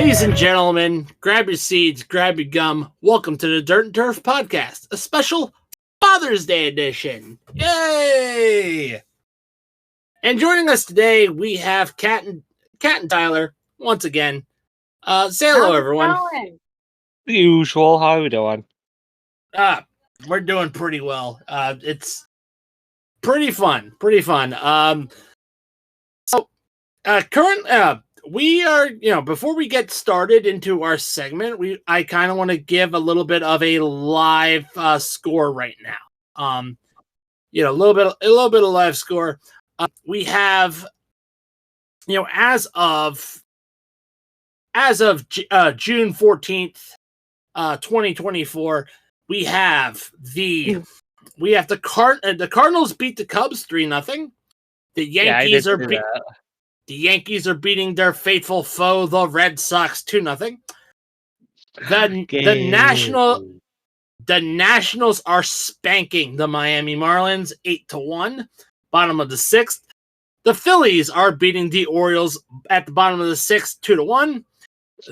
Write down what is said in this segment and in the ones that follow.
Ladies and gentlemen, grab your seeds, grab your gum. Welcome to the Dirt and Turf Podcast, a special Father's Day edition. Yay! And joining us today, we have Kat and Tylor once again. Say hello, everyone. The usual. How are we doing? We're doing pretty well. It's pretty fun. We are, before we get started into our segment, I kind of want to give a little bit of a live score right now. A little bit of live score. We have, as of June 14th, 2024, we have the Cardinals beat the Cubs 3-0. The Yankees are beating their faithful foe, the Red Sox, 2-0. The Nationals are spanking the Miami Marlins 8-1, bottom of the 6th. The Phillies are beating the Orioles at the bottom of the 6th, 2-1.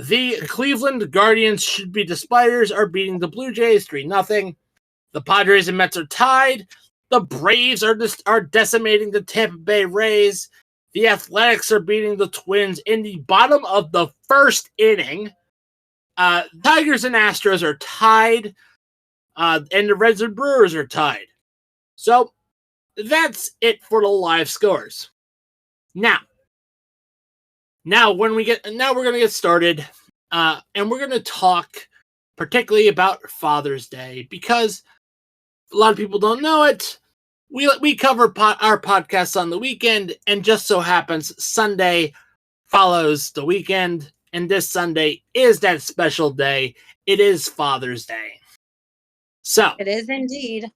The Cleveland Guardians, should be the Spiders, are beating the Blue Jays 3-0. The Padres and Mets are tied. The Braves are decimating the Tampa Bay Rays. The Athletics are beating the Twins in the bottom of the first inning. Tigers and Astros are tied. And the Reds and Brewers are tied. So that's it for the live scores. Now we're going to get started. And we're going to talk particularly about Father's Day, because a lot of people don't know it. We cover our podcasts on the weekend, and just so happens Sunday follows the weekend, and this Sunday is that special day. It is Father's Day. So it is indeed.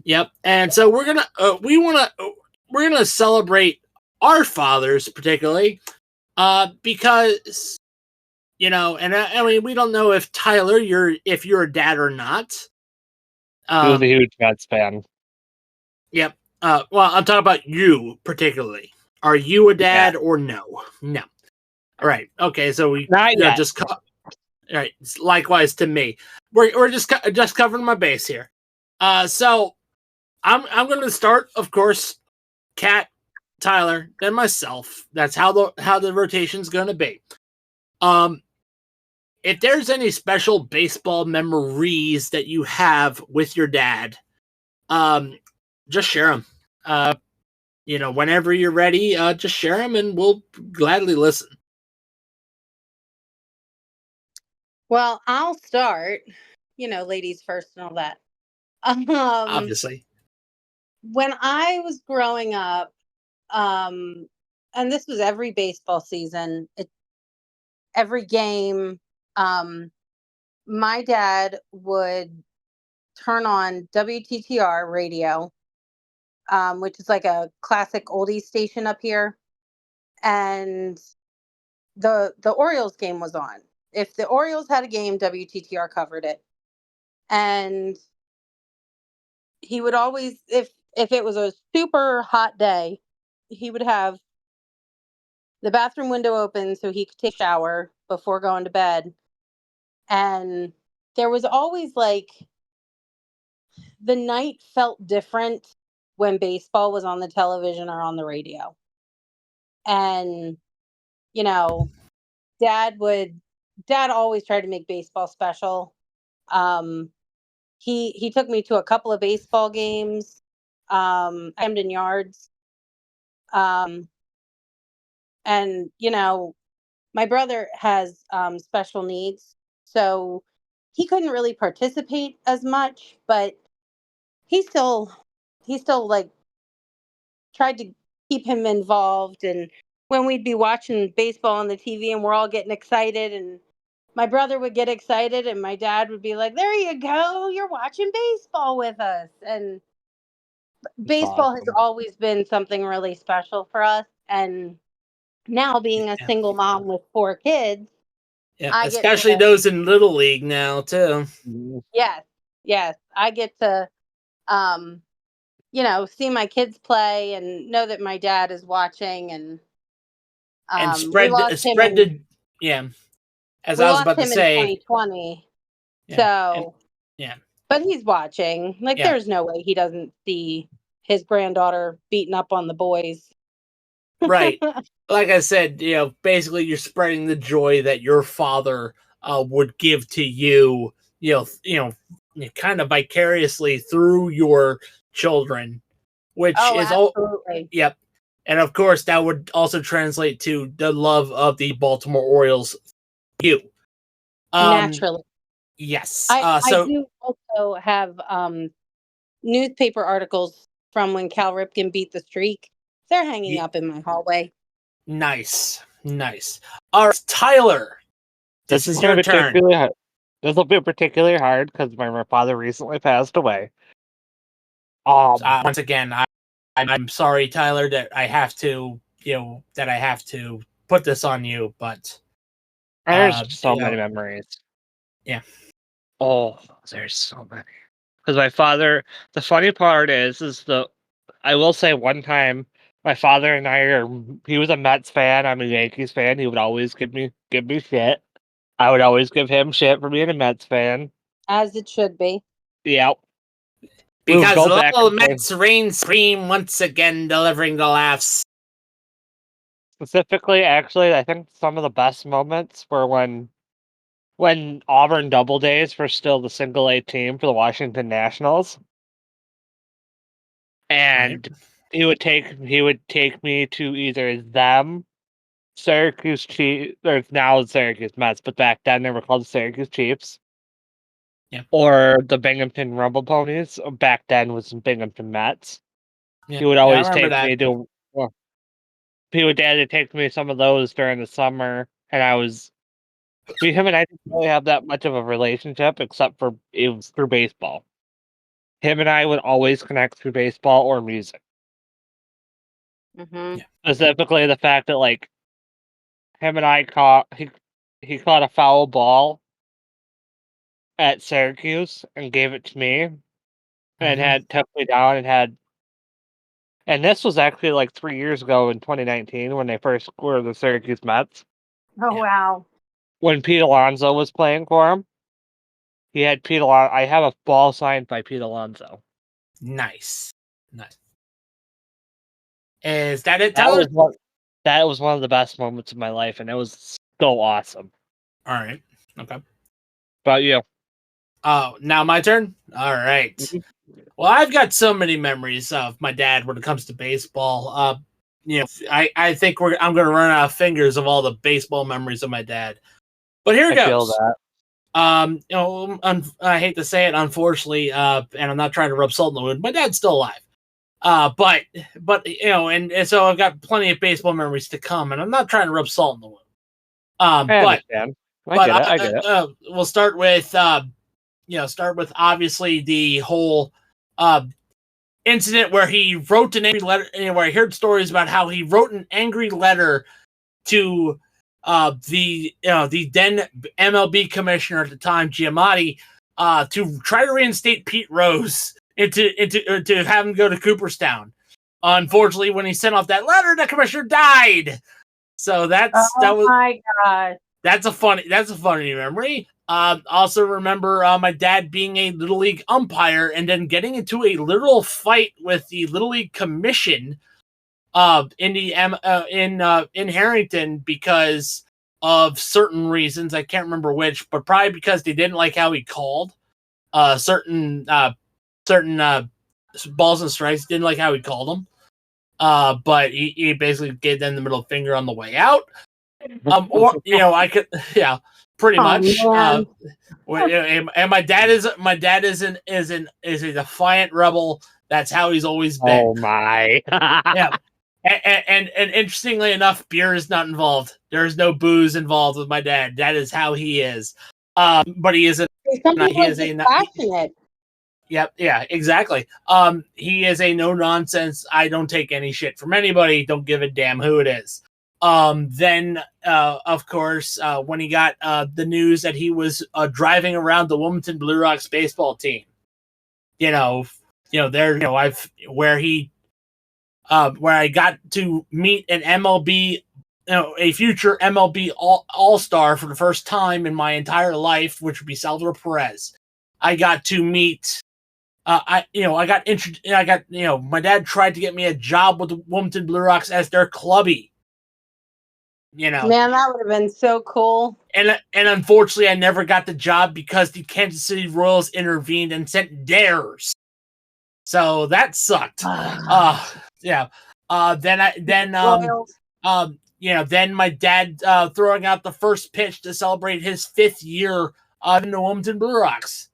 Yep. And so we're gonna celebrate our fathers particularly, because we don't know if Tylor, you're a dad or not. He was a huge Mets fan. Yep. Well, I'm talking about you particularly. Are you a dad or no? No. All right. Okay. So we just all right. Likewise to me. We're just covering my base here. So I'm going to start, of course, Kat, Tylor, then myself. That's how the rotation's going to be. If there's any special baseball memories that you have with your dad, just share them. Whenever you're ready, just share them and we'll gladly listen. Well, I'll start, ladies first and all that. Obviously. When I was growing up, and this was every baseball season, every game, my dad would turn on WTTR radio, which is like a classic oldies station up here. And the Orioles game was on. If the Orioles had a game, WTTR covered it. And he would always, if it was a super hot day, he would have the bathroom window open so he could take a shower before going to bed. And there was always the night felt different when baseball was on the television or on the radio. And, Dad always tried to make baseball special. He took me to a couple of baseball games, Camden Yards. And, my brother has special needs, so he couldn't really participate as much, but he still tried to keep him involved. And when we'd be watching baseball on the TV and we're all getting excited, and my brother would get excited and my dad would be like, "There you go, you're watching baseball with us." And baseball has always been something really special for us. And now, being a single mom with 4 kids, especially those in Little League now too. Yes, I get to see my kids play and know that my dad is watching, and spread the as We I was lost about to him in say, 2020. yeah, So, yeah, but he's watching. Like, yeah, there's no way he doesn't see his granddaughter beating up on the boys. right. Like I said, basically you're spreading the joy that your father would give to you, kind of vicariously through your children, which Oh, is all. absolutely. Yep. And of course, that would also translate to the love of the Baltimore Orioles. You. Naturally. Yes. I So do also have newspaper articles from when Cal Ripken beat the streak. They're hanging up in my hallway. nice. Nice. All right, Tyler, this This is is going your to be turn. particularly hard. This will be particularly hard because my father recently passed away. Once again, I'm sorry, Tyler, that I have to, put this on you, but There's so many memories. Yeah. Oh, there's so many. Because my father, the funny part is I will say one time, my father and he was a Mets fan, I'm a Yankees fan. He would always give me shit. I would always give him shit for being a Mets fan. As it should be. Yep. We would Because go the back little and forth. Mets reign supreme once again, delivering the laughs. Specifically, actually, I think some of the best moments were when Auburn Double Days were still the single A team for the Washington Nationals. And Right. he would take me to either them, Syracuse Chiefs, or now the Syracuse Mets, but back then they were called the Syracuse Chiefs. Yeah. Or the Binghamton Rumble Ponies. Back then was the Binghamton Mets. Yeah. He would I always remember take that. me to. Well, he would dad to take me some of those during the summer, and him and I didn't really have that much of a relationship, except for it was through baseball. Him and I would always connect through baseball or music. Mm-hmm. Yeah. Specifically, the fact that him and I he caught a foul ball at Syracuse and gave it to me, and had took me down and this was actually like 3 years ago in 2019 when they first were the Syracuse Mets. Oh, Yeah. wow. When Pete Alonso was playing for him, he had Pete Alonso. I have a ball signed by Pete Alonso. Nice. Is that it, That Tyler? was one of the best moments of my life, and it was so awesome. All right. Okay. About you? Oh, now my turn? All right. Mhm. Well, I've got so many memories of my dad when it comes to baseball. I think I'm going to run out of fingers of all the baseball memories of my dad. But here it I feel goes. that. I hate to say it, unfortunately, and I'm not trying to rub salt in the wound. My dad's still alive. But and so I've got plenty of baseball memories to come, and I'm not trying to rub salt in the wound. I But understand. I get it. we'll start with obviously the whole incident where he wrote an angry letter, where I heard stories about how he wrote an angry letter to the then MLB commissioner at the time, Giamatti, to try to reinstate Pete Rose to have him go to Cooperstown. Unfortunately, when he sent off that letter, the commissioner died. So My God. that's a funny memory. Also remember my dad being a Little League umpire and then getting into a literal fight with the Little League Commission in Harrington because of certain reasons. I can't remember which, but probably because they didn't like how he called certain balls and strikes. Didn't like how he called them. But he basically gave them the middle finger on the way out. Or I could, yeah, pretty much. Man. And my dad is a defiant rebel. That's how he's always been. Oh my! Yeah. And interestingly enough, beer is not involved. There is no booze involved with my dad. That is how he is. But he is Passionate. Yep, yeah, exactly. He is a no nonsense. I don't take any shit from anybody. Don't give a damn who it is. Then, of course, when he got the news that he was driving around the Wilmington Blue Rocks baseball team, where I got to meet an MLB a future MLB All-Star for the first time in my entire life, which would be Salvador Perez. I got to meet. My dad tried to get me a job with the Wilmington Blue Rocks as their clubby. Man, that would have been so cool. And unfortunately, I never got the job because the Kansas City Royals intervened and sent theirs. So that sucked. Yeah. Then my dad throwing out the first pitch to celebrate his 5th year in the Wilmington Blue Rocks.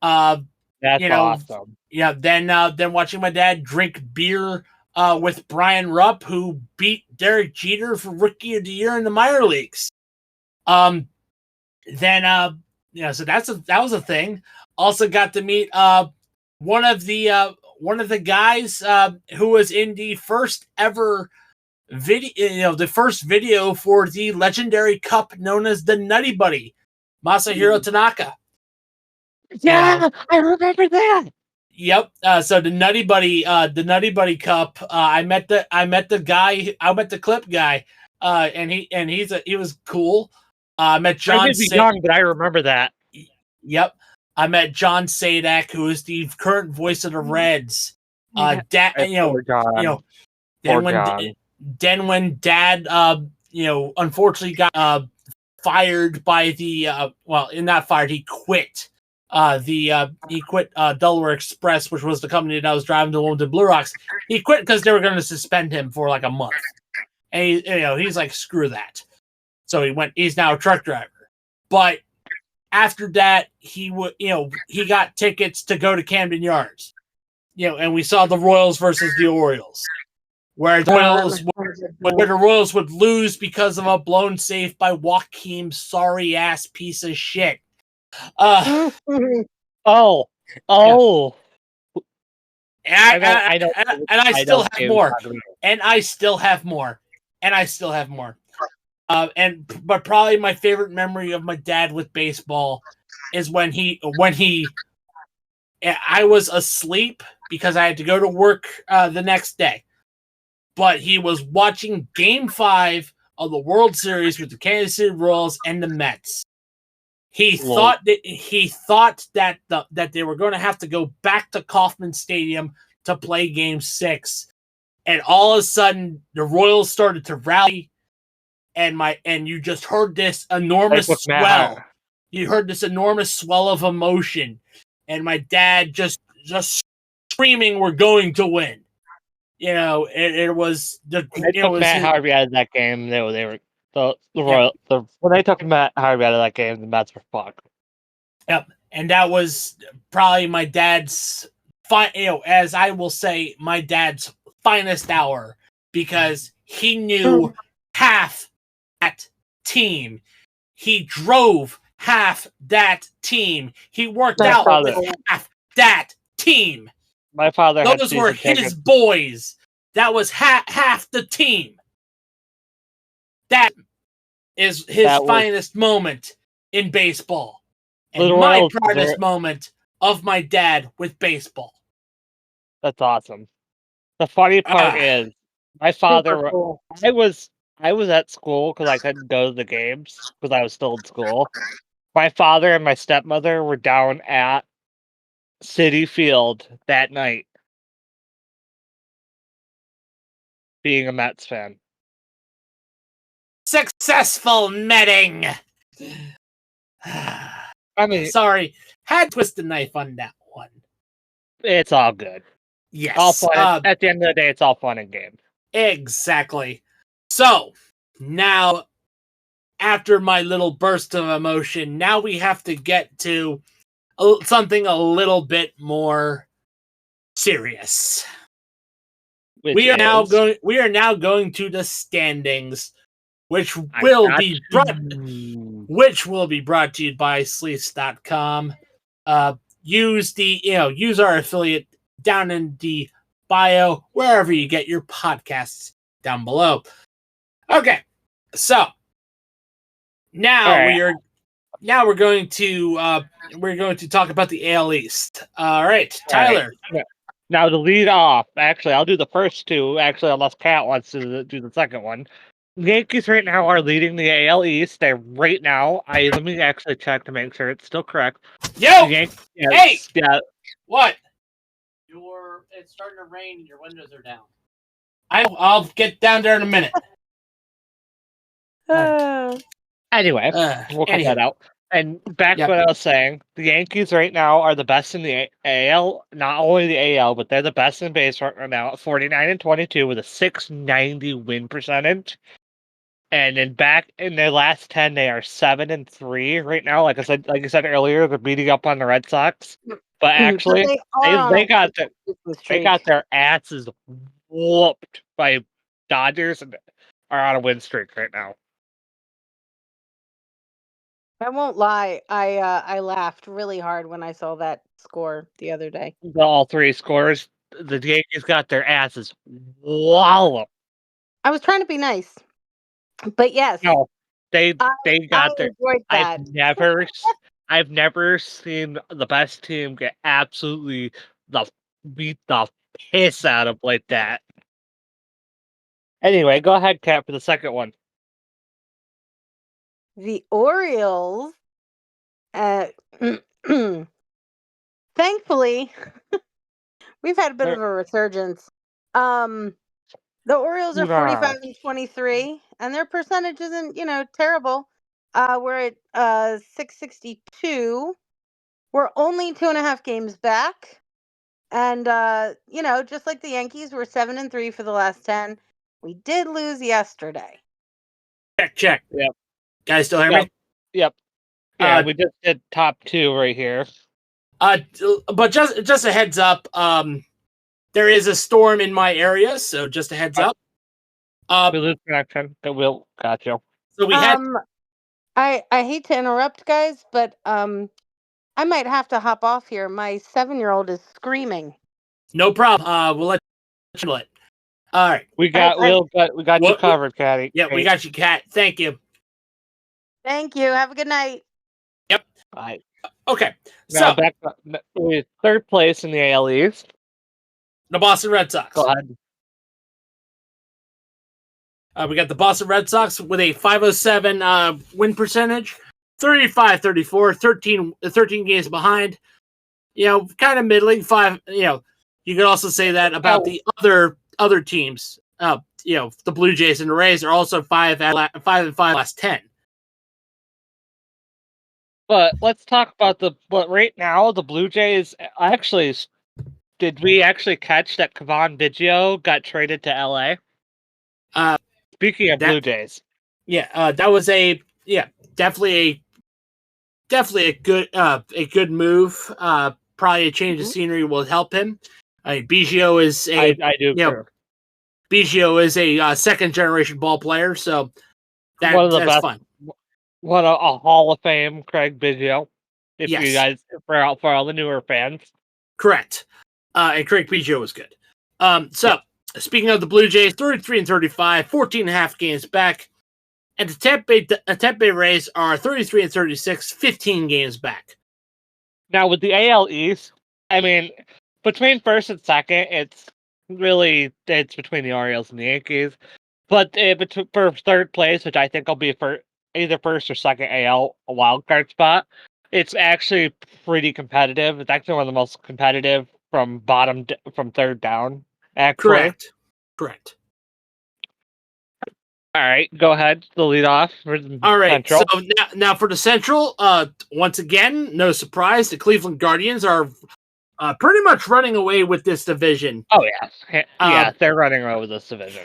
That's awesome. Yeah. Then watching my dad drink beer with Brian Rupp, who beat Derek Jeter for Rookie of the Year in the minor leagues. So that was a thing. Also got to meet one of the guys who was in the first ever video, the first video for the legendary cup known as the Nutty Buddy, Masahiro Tanaka. Yeah, I remember that. Yep. So the Nutty Buddy Cup. I met the clip guy, and he was cool. I met John. I may be young, but I remember that. Yep. I met John Sadak, who is the current voice of the Reds. When Dad, unfortunately got fired by the not fired, he quit. He quit Delaware Express, which was the company that I was driving to Wilmington Blue Rocks. He quit because they were going to suspend him for like a month, and he's like, screw that. So he's now a truck driver. But after that, he got tickets to go to Camden Yards, and we saw the Royals versus the Orioles, where the Royals would lose because of a blown save by Joaquim's sorry ass piece of shit. I still have more. But probably my favorite memory of my dad with baseball is when I was asleep because I had to go to work the next day, but he was watching Game 5 of the World Series with the Kansas City Royals and the Mets. He thought that they were going to have to go back to Kauffman Stadium to play Game 6, and all of a sudden the Royals started to rally, and you just heard this enormous swell. You heard this enormous swell of emotion, and my dad just screaming, "We're going to win!" It was the. It was Matt Harvey out of that game. They were. When they took Matt Harvey out of that game, the Mets were fucked. Yep, and that was probably my dad's, as I will say, my dad's finest hour, because he knew half that team. He drove half that team. He worked out with half that team. My father. Those were his boys. That was half the team. That is his finest moment in baseball. And my proudest moment of my dad with baseball. That's awesome. The funny part is, my father, cool. I was at school because I couldn't go to the games because I was still in school. My father and my stepmother were down at Citi Field that night, being a Mets fan. Successful netting. I mean, sorry, had to twist the knife on that one. It's all good. Yes. All fun. At the end of the day, it's all fun and game. Exactly. So, now, after my little burst of emotion, now we have to get to something a little bit more serious. We are now going to the standings, which will be brought to you by Sleece.com. Use our affiliate down in the bio, wherever you get your podcasts down below. Okay, so now we're going to talk about the AL East. All right, Tyler. All right. Now to lead off, actually, I'll do the first two. Actually, unless Kat wants to do the second one. Yankees right now are leading the AL East. They're right now. Let me actually check to make sure it's still correct. Yo! The Yankees, Hey! yeah. What? It's starting to rain and your windows are down. I'll get down there in a minute. Anyway, we'll cut that out. And back to what I was saying, the Yankees right now are the best in the AL. Not only the AL, but they're the best in base right now at 49-22 with a 690 win percentage. And then back in their last 10, they are 7-3 right now. Like I said earlier, they're beating up on the Red Sox. But actually, they got their asses whooped by Dodgers and are on a win streak right now. I won't lie. I laughed really hard when I saw that score the other day. All three scores. The Yankees got their asses walloped. I was trying to be nice, but yes. No, they got their. Enjoyed that. I've never seen the best team get absolutely beat the piss out of like that. Anyway, go ahead, Kat, for the second one. The Orioles, thankfully, we've had a bit of a resurgence. The Orioles are 45-23, and their percentage isn't, terrible. We're at 662. We're only 2.5 games back. And just like the Yankees, we're 7-3 for the last 10. We did lose yesterday. Check. Yep. Guys still hear me? Yep. Yeah, we just did top 2 right here. But just a heads up, there is a storm in my area, so just a heads up. We lose connection. We'll got you. So we had. I hate to interrupt, guys, but I might have to hop off here. My 7-year-old is screaming. No problem. We'll let you handle it. All right. We got you covered, Catty. Yeah, we got you, Cat. Thank you. Thank you. Have a good night. Yep. Bye. Okay. Now back to third place in the AL East. The Boston Red Sox. Go ahead. We got the Boston Red Sox with a 507 win percentage, 35-34, 13 games behind. Kind of middling. You could also say that about the other teams. The Blue Jays and the Rays are also 5-5 last 10. But let's talk about but right now the Blue Jays actually. Did we actually catch that Cavan Biggio got traded to LA? Speaking of Blue Jays. Yeah, that was definitely a good move. Probably a change of scenery will help him. Biggio is Biggio is a second generation ball player, so that's fun. What a Hall of Fame Craig Biggio. If you guys for all the newer fans. Correct. And Craig Biggio was good. Speaking of the Blue Jays, 33-35, 14.5 games back. And the Tampa Bay Rays are 33-36, 15 games back. Now with the AL East, I mean, between first and second, it's between the Orioles and the Yankees. But for third place, which I think will be for either first or second AL a wild card spot, it's actually pretty competitive. It's actually one of the most competitive from third down. Actually. Correct. All right, go ahead. The lead off. All right. Central. So now for the Central, once again, no surprise, the Cleveland Guardians are pretty much running away with this division. Oh yeah, they're running away with this division.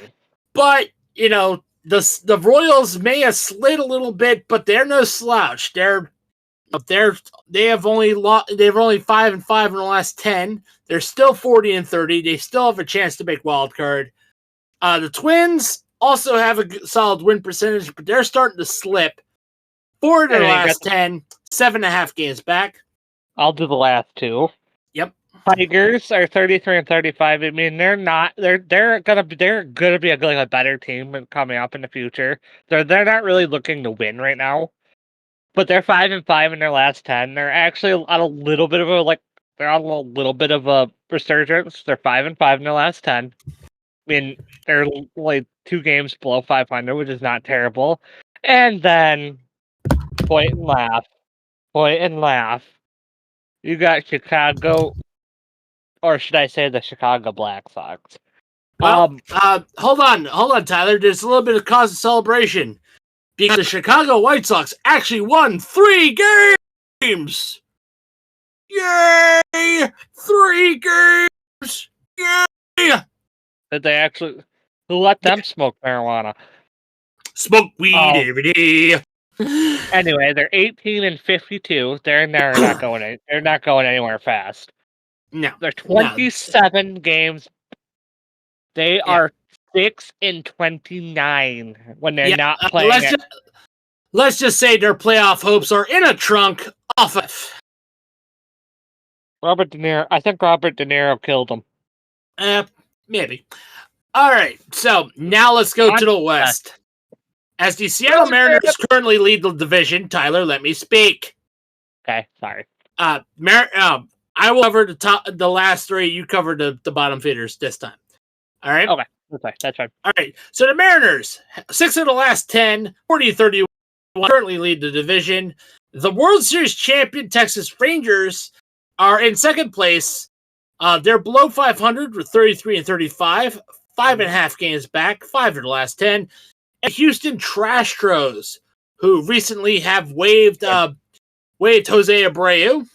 But the Royals may have slid a little bit, but they're no slouch. They've only 5-5 in the last 10. They're still 40-30. They still have a chance to make wild card. The Twins also have a solid win percentage, but they're starting to slip. 4 in their last 10, 7.5 games back. I'll do the last 2. Yep. Tigers are 33-35. I mean, they're gonna be a better team coming up in the future. They're not really looking to win right now, but they're 5-5 in their last 10. They're actually on a little bit of a resurgence. They're 5-5 in their last 10. mean, they're like 2 games below 500, which is not terrible. And then point and laugh. You got Chicago, or should I say the Chicago Black Sox? Well, hold on, Tyler. There's a little bit of cause of celebration because the Chicago White Sox actually won 3 games. Yay! 3 games. Yay! Did they actually? Who let them smoke marijuana? Smoke weed every day. Anyway, they're 18-52. They're not going. They're not going anywhere fast. No, they're 27 games. They are 6-29 when they're not playing. Let's just say their playoff hopes are in a trunk off of. Robert De Niro. I think Robert De Niro killed them. Maybe. All right, so now let's go to the West. As the Seattle Mariners currently lead the division, Tyler, let me speak. Okay, sorry. I will cover the last 3. You cover the bottom feeders this time. All right? Okay, that's fine. All right, so the Mariners, 6 of the last 10, 40-31, currently lead the division. The World Series champion Texas Rangers are in second place. They're below 500 with 33-35, 5.5 games back, 5 of the last 10. And Houston Trastros, who recently have waived Jose Abreu.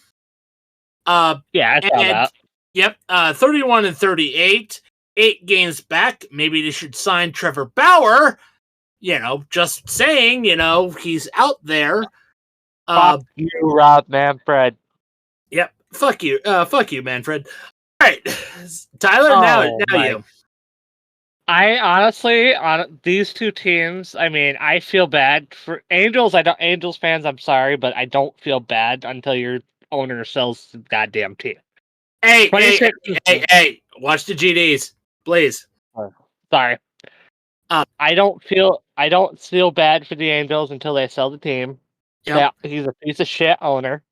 I saw that. Yep, 31-38, 8 games back. Maybe they should sign Trevor Bauer. Just saying. He's out there. Fuck you, Rob Manfred. Yep, fuck you, Manfred. All right, Tyler. Now you. I honestly, on these 2 teams, I mean, I feel bad for Angels. Angels fans, I'm sorry, but I don't feel bad until your owner sells the goddamn team. Hey, watch the GDs, please. Sorry. I don't feel bad for the Angels until they sell the team. Yeah, he's a piece of shit owner.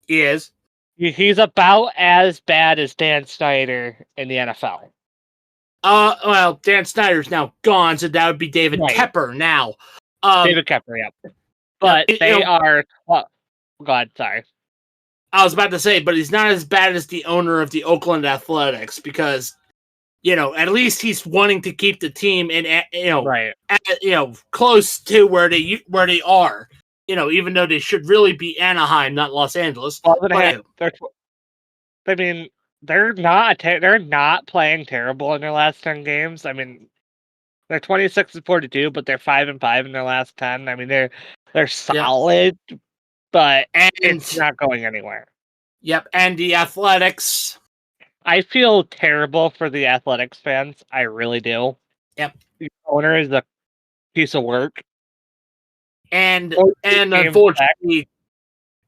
He is. He's about as bad as Dan Snyder in the NFL. Well, Dan Snyder's now gone, so that would be David Tepper now. David Tepper, yeah. But they are. Well, God, sorry. I was about to say, but he's not as bad as the owner of the Oakland Athletics because, at least he's wanting to keep the team in, close to where they are. Even though they should really be Anaheim, not Los Angeles. They're not playing terrible in their last 10 games. I mean, they're 26-42, but they're 5-5 in their last 10. I mean, they're solid, but it's not going anywhere. Yep, and the Athletics. I feel terrible for the Athletics fans. I really do. Yep. The owner is a piece of work. And unfortunately,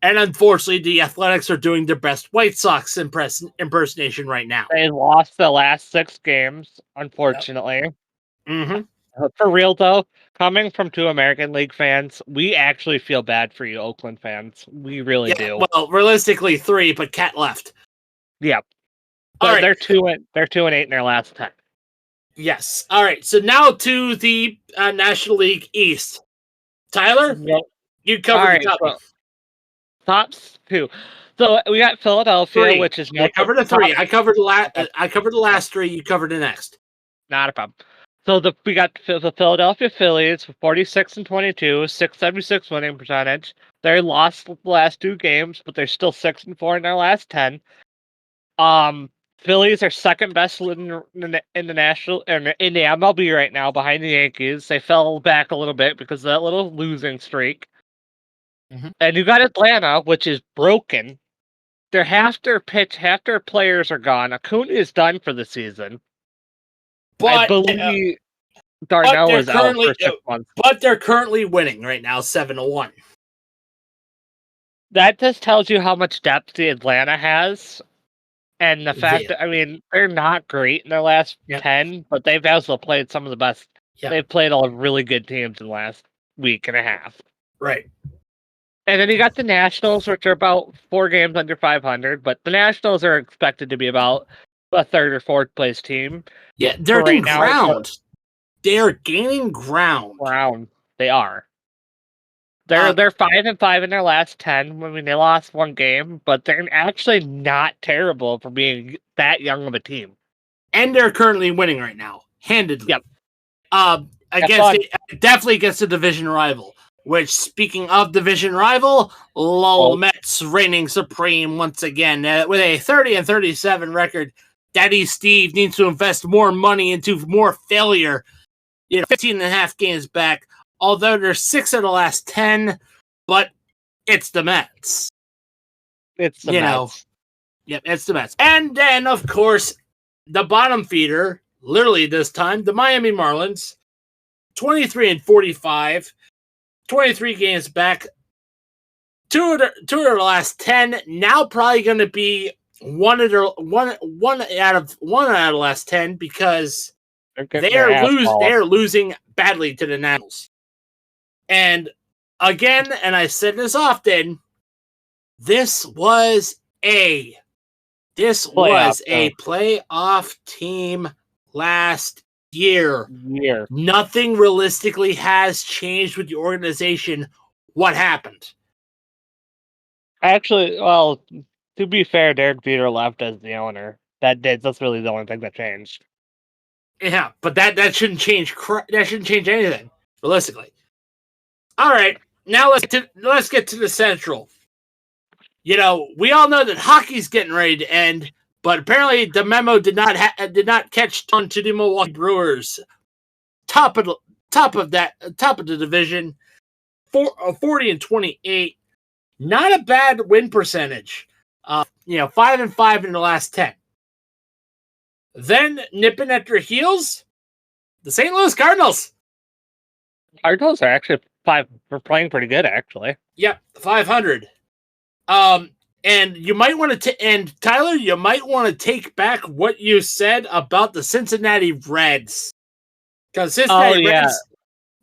the Athletics are doing their best White Sox impersonation right now. They lost the last 6 games, unfortunately. Yep. Mm-hmm. For real, though, coming from 2 American League fans, we actually feel bad for you, Oakland fans. We really do. Well, realistically, 3, but Cat left. Yep. But they're 2-8 in their last 10. Yes. All right. So now to the National League East. Tyler, you covered the top 2. So we got Philadelphia, 3. which is I covered the 3. I covered the last 3. You covered the next. Not a problem. So we got the Philadelphia Phillies, 46-22, 676 winning percentage. They lost the last 2 games, but they're still 6-4 in their last 10. Phillies are second best in the national in the MLB right now, behind the Yankees. They fell back a little bit because of that little losing streak. Mm-hmm. And you got Atlanta, which is broken. Half their players are gone. Acuna is done for the season. But I believe Darnell is out for 6 months. But they're currently winning right now, 7-1. That just tells you how much depth the Atlanta has. And the fact that, I mean, they're not great in their last 10, but they've also played some of the best. Yep. They've played all really good teams in the last week and a half. Right. And then you got the Nationals, which are about 4 games under 500, but the Nationals are expected to be about a third or fourth place team. Yeah, they're right gaining now, ground. They're gaining ground. They are. They're 5-5 in their last 10. I mean, they lost one game, but they're actually not terrible for being that young of a team. And they're currently winning right now, handedly. Yep. Definitely against a division rival. Which, speaking of division rival, Lowell Mets reigning supreme once again with a 30-37 record. Daddy Steve needs to invest more money into more failure. 15 and a half games back. Although they're 6 of the last 10, but it's the Mets. It's the Mets. Yep, it's the Mets. And then, of course, the bottom feeder, literally this time, the Miami Marlins, 23-45, 23 games back, two of the last 10. Now probably going to be one out of the last 10 because they're losing badly to the Nationals. And again, and I said this often, this was a playoff team last year. Nothing realistically has changed with the organization. What happened? Actually, well, to be fair, Derek Jeter left as the owner. That's really the only thing that changed. Yeah, but that shouldn't change. That shouldn't change anything realistically. All right, now let's get to the Central. We all know that hockey's getting ready to end, but apparently the memo did not catch on to the Milwaukee Brewers. Top of the division, 40-28. Not a bad win percentage. 5-5 in the last 10. Then nipping at their heels, the St. Louis Cardinals. Cardinals are actually playing pretty good, actually. Yep, 500. And you might want to, and Tyler, you might want to take back what you said about the Cincinnati Reds. Because the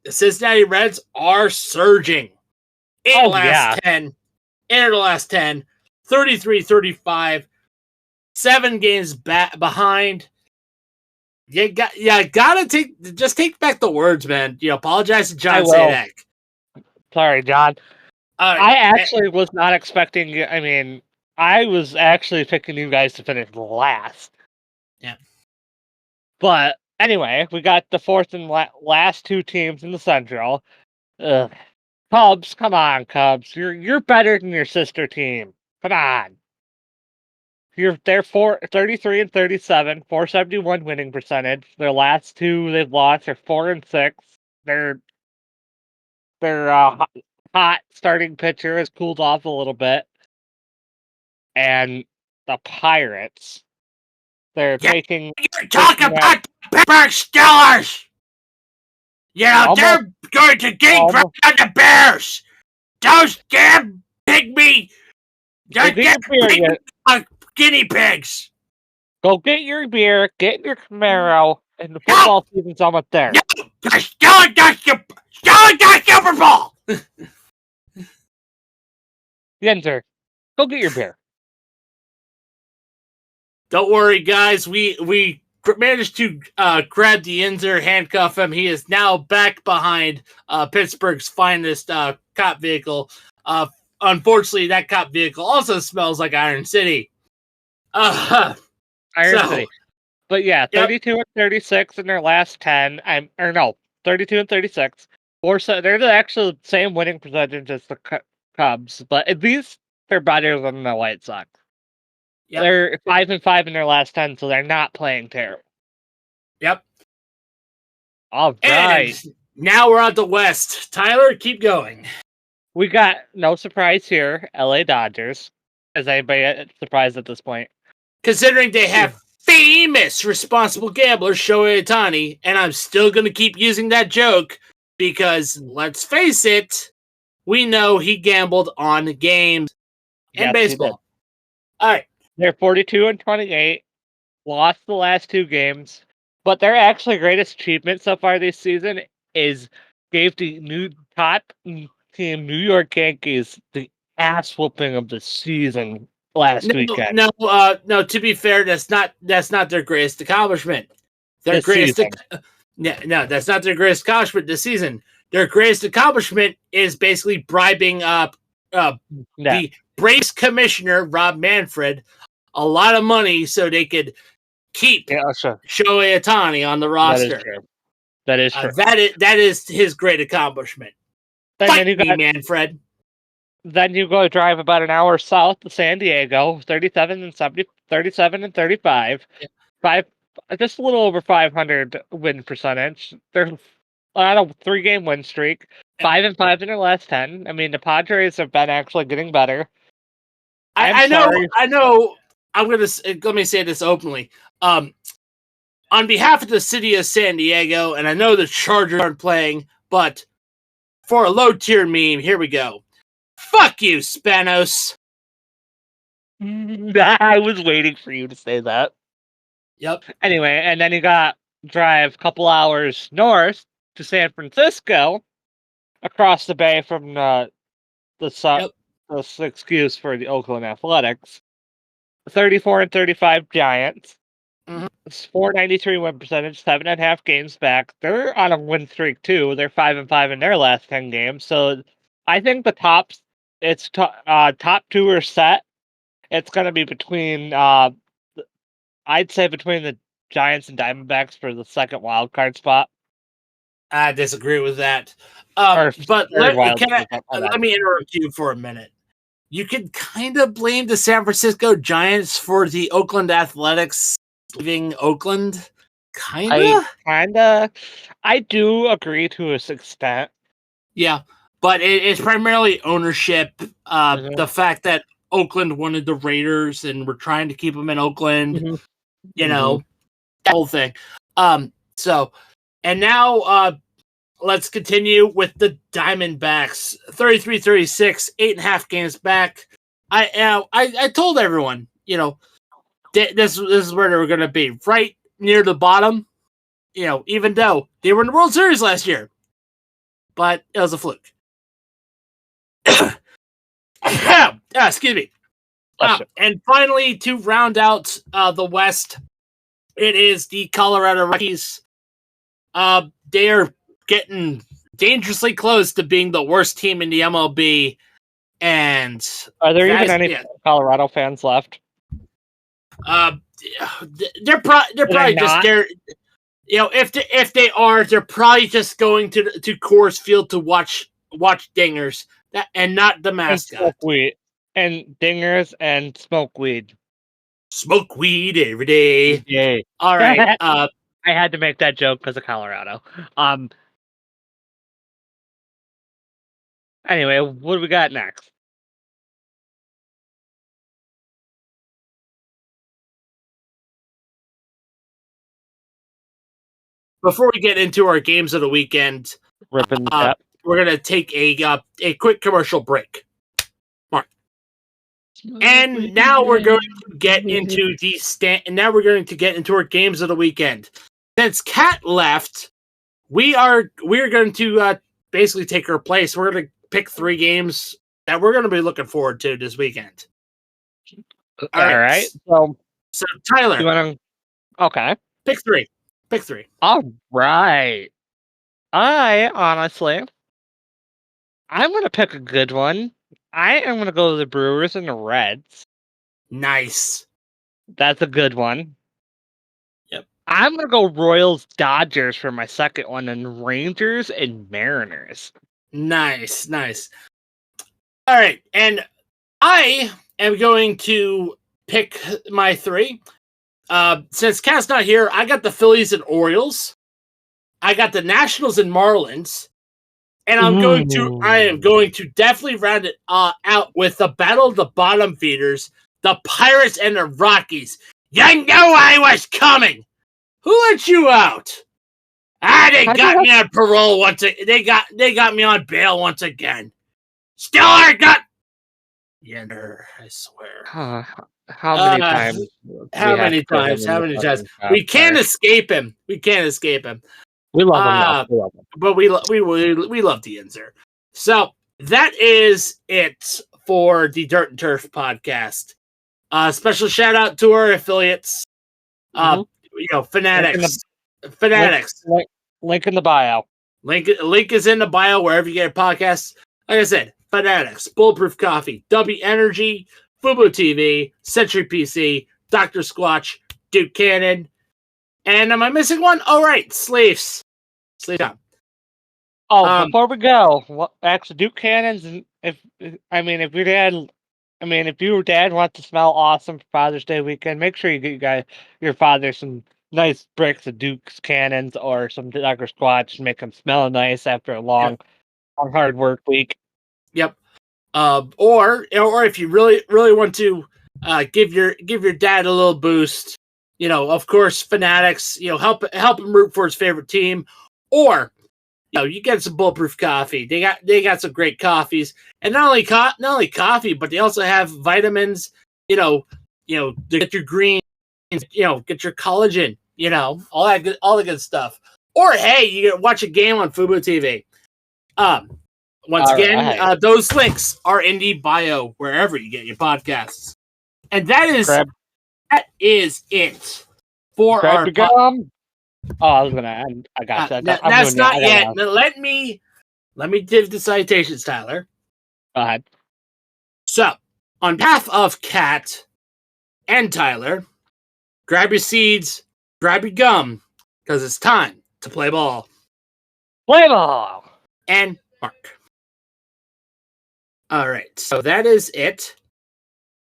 Cincinnati Reds are surging in the last 10. In the last 10, 33-35, 7 games behind. Gotta take back the words, man. Apologize to John Sadek. Sorry, John. I actually was not expecting. I mean, I was actually picking you guys to finish last. Yeah. But anyway, we got the fourth and last two teams in the Central. Cubs, come on, Cubs. You're better than your sister team. Come on. They're 33-37, 471 winning percentage. Their last two they've lost are 4-6. Their hot starting pitcher has cooled off a little bit. And the Pirates, they're taking. You're talking about the Pittsburgh Steelers. They're going to gain ground on the Bears. Those damn pygmy. They're guinea pigs. Go get your beer, get your Camaro, and the football season's almost there. No, still got Super Bowl. Yinzer, go get your beer. Don't worry, guys. We managed to grab the Yinzer, handcuff him. He is now back behind Pittsburgh's finest cop vehicle. Unfortunately, that cop vehicle also smells like Iron City. Iron City. But yeah, 32-36 in their last 10. 32-36. They're actually the same winning percentage as the Cubs, but at least they're better than the White Sox. Yep. They're 5-5 in their last 10, so they're not playing terrible. Yep. All right. And now we're on the West. Tyler, keep going. We got no surprise here. LA Dodgers. Is anybody surprised at this point? Considering they have famous responsible gambler Shohei Ohtani, and I'm still going to keep using that joke because, let's face it, we know he gambled on games and baseball. All right. They're 42-28, lost the last 2 games, but their actually greatest achievement so far this season is gave the new top team New York Yankees the ass whooping of the season last weekend. No. To be fair, that's not their greatest accomplishment. Their greatest, that's not their greatest accomplishment this season. Their greatest accomplishment is basically bribing the Braves commissioner Rob Manfred a lot of money so they could keep Shohei Ohtani on the roster. That is true. That is his great accomplishment. Fight me, Manfred. Then you go drive about an hour south to San Diego, 37 and 35, just a little over 500 win percentage. They're on a 3-game win streak, 5-5 in their last 10. I mean, the Padres have been actually getting better. I know. Let me say this openly. On behalf of the city of San Diego, and I know the Chargers aren't playing, but for a low-tier meme, here we go. Fuck you, Spanos. I was waiting for you to say that. Yep. Anyway, and then you got drive a couple hours north to San Francisco, across the bay from the excuse for the Oakland Athletics. 34 and 35 Giants. Mm-hmm. 493 win percentage, 7.5 games back. They're on a win streak too. They're 5-5 in their last 10 games. So I think the top two are set. It's going to be between, I'd say between the Giants and Diamondbacks for the second wild card spot. I disagree with that. But let me interrupt you for a minute. You can kind of blame the San Francisco Giants for the Oakland Athletics leaving Oakland. I do agree to a extent. Yeah, but it's primarily ownership. The fact that Oakland wanted the Raiders and were trying to keep them in Oakland. You know, that whole thing. And now let's continue with the Diamondbacks. 33-36, 8.5 games back. I told everyone, this is where they were going to be, right near the bottom. Even though they were in the World Series last year, but it was a fluke. Excuse me. And finally, to round out the West, it is the Colorado Rockies. They are getting dangerously close to being the worst team in the MLB. And are there even any Colorado fans left? They're probably just scared. If they are, they're probably just going to Coors Field to watch dingers and not the mascot. And dingers and smoke weed. Smoke weed every day. Yeah. All right. I had to make that joke because of Colorado. Anyway, what do we got next? Before we get into our games of the weekend, we're going to take a quick commercial break. Mark. And now we're going to get into our games of the weekend. Since Kat left, we're going to basically take her place. We're going to pick 3 games that we're going to be looking forward to this weekend. All right. So Tyler, okay, pick 3. Pick 3. All right. I'm going to pick a good one. I am going to go to the Brewers and the Reds. Nice. That's a good one. Yep. I'm going to go Royals Dodgers for my second one, and Rangers and Mariners. Nice. All right. And I am going to pick my 3. Since Kat's not here, I got the Phillies and Orioles. I got the Nationals and Marlins. And I am going to definitely round it out with the battle of the bottom feeders, the Pirates and the Rockies. You know I was coming. Who let you out? They got me on parole once. They got me on bail once again. Still aren't got. Yinzer, I swear. How many times? How many times? We can't escape him. We love him, but we love the Yinzer. So that is it for the Dirt and Turf podcast. Special shout out to our affiliates. Fanatics. Fanatics. Link in the bio. Link is in the bio wherever you get your podcasts. Like I said, Fanatics, Bulletproof Coffee, W Energy, Fubo TV, Century PC, Dr. Squatch, Duke Cannon. And am I missing one? All right, Sleeves. Sleeve time. Oh, before we go, actually, Duke Cannons. If your dad wants to smell awesome for Father's Day weekend, make sure you get your father some nice bricks of Duke's Cannons or some Dr. Squatch to make him smell nice after a long hard work week. Yep. Or if you really want to give your dad a little boost, of course, Fanatics, help him root for his favorite team, or you get some Bulletproof Coffee. They got some great coffees, and not only coffee, but they also have vitamins. To get your greens, get your collagen, all the good stuff. Or hey, you can watch a game on Fubo TV. Once again, those links are in the bio wherever you get your podcasts. And that is it for our gum. I was gonna end. I got that. That's not yet. Let me give the citations, Tyler. Go ahead. So, on behalf of Kat and Tyler, grab your seeds, grab your gum, because it's time to play ball. Play ball! And Mark. All right, so that is it.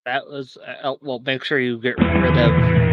That was, well, make sure you get rid of